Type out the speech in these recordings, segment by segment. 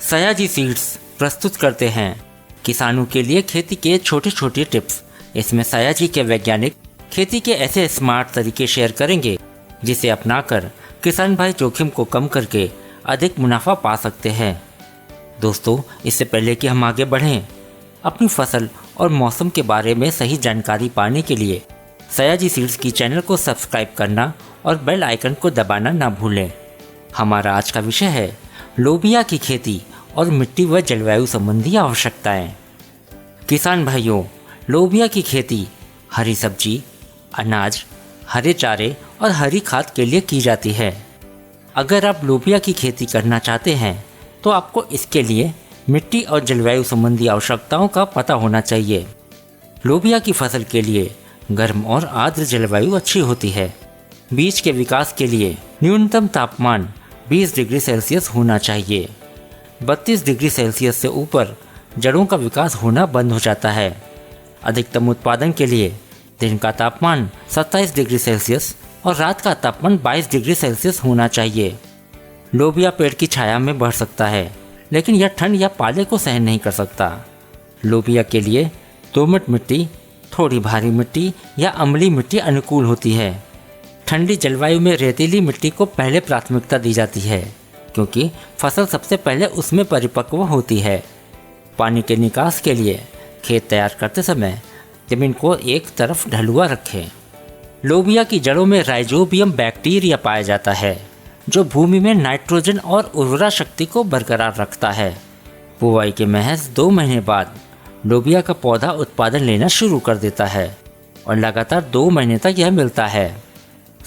Sayaji seeds प्रस्तुत करते हैं किसानों के लिए खेती के छोटे छोटे टिप्स। इसमें सयाजी के वैज्ञानिक खेती के ऐसे स्मार्ट तरीके शेयर करेंगे जिसे अपनाकर किसान भाई जोखिम को कम करके अधिक मुनाफा पा सकते हैं। दोस्तों, इससे पहले कि हम आगे बढ़ें, अपनी फसल और मौसम के बारे में सही जानकारी पाने के लिए सयाजी सीड्स की चैनल को सब्सक्राइब करना और बेल आइकन को दबाना ना भूलें। हमारा आज का विषय है लोबिया की खेती और मिट्टी व जलवायु संबंधी आवश्यकताएं। किसान भाइयों, लोबिया की खेती हरी सब्जी, अनाज, हरे चारे और हरी खाद के लिए की जाती है। अगर आप लोबिया की खेती करना चाहते हैं तो आपको इसके लिए मिट्टी और जलवायु संबंधी आवश्यकताओं का पता होना चाहिए। लोबिया की फसल के लिए गर्म और आर्द्र जलवायु अच्छी होती है। बीज के विकास के लिए न्यूनतम तापमान 20 डिग्री सेल्सियस होना चाहिए। 32 डिग्री सेल्सियस से ऊपर जड़ों का विकास होना बंद हो जाता है। अधिकतम उत्पादन के लिए दिन का तापमान 27 डिग्री सेल्सियस और रात का तापमान 22 डिग्री सेल्सियस होना चाहिए। लोबिया पेड़ की छाया में बढ़ सकता है, लेकिन यह ठंड या पाले को सहन नहीं कर सकता। लोबिया के लिए दोमट मिट्टी, थोड़ी भारी मिट्टी या अम्लीय मिट्टी अनुकूल होती है। ठंडी जलवायु में रेतीली मिट्टी को पहले प्राथमिकता दी जाती है, क्योंकि फसल सबसे पहले उसमें परिपक्व होती है। पानी के निकास के लिए खेत तैयार करते समय जमीन को एक तरफ ढलुआ रखें। लोबिया की जड़ों में राइजोबियम बैक्टीरिया पाया जाता है, जो भूमि में नाइट्रोजन और उर्वरा शक्ति को बरकरार रखता है। बुवाई के महज 2 महीने बाद लोबिया का पौधा उत्पादन लेना शुरू कर देता है और लगातार 2 महीने तक यह मिलता है।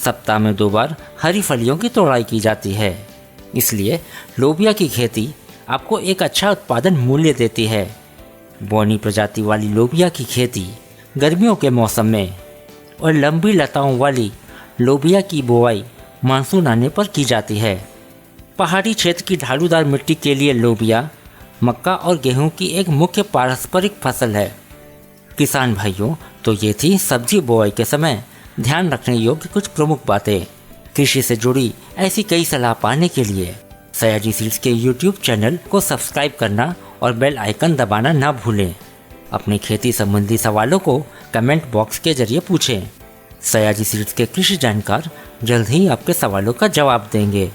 सप्ताह में 2 बार हरी फलियों की तोड़ाई की जाती है। इसलिए लोबिया की खेती आपको एक अच्छा उत्पादन मूल्य देती है। बोनी प्रजाति वाली लोबिया की खेती गर्मियों के मौसम में और लंबी लताओं वाली लोबिया की बुवाई मानसून आने पर की जाती है। पहाड़ी क्षेत्र की ढालूदार मिट्टी के लिए लोबिया मक्का और गेहूं की एक मुख्य पारंपरिक फसल है। किसान भाइयों, तो ये थी सब्जी बुआई के समय ध्यान रखने योग्य कुछ प्रमुख बातें। कृषि से जुड़ी ऐसी कई सलाह पाने के लिए सयाजी सीड्स के YouTube चैनल को सब्सक्राइब करना और बेल आइकन दबाना ना भूलें। अपनी खेती संबंधी सवालों को कमेंट बॉक्स के जरिए पूछें। सयाजी सीड्स के कृषि जानकार जल्द ही आपके सवालों का जवाब देंगे।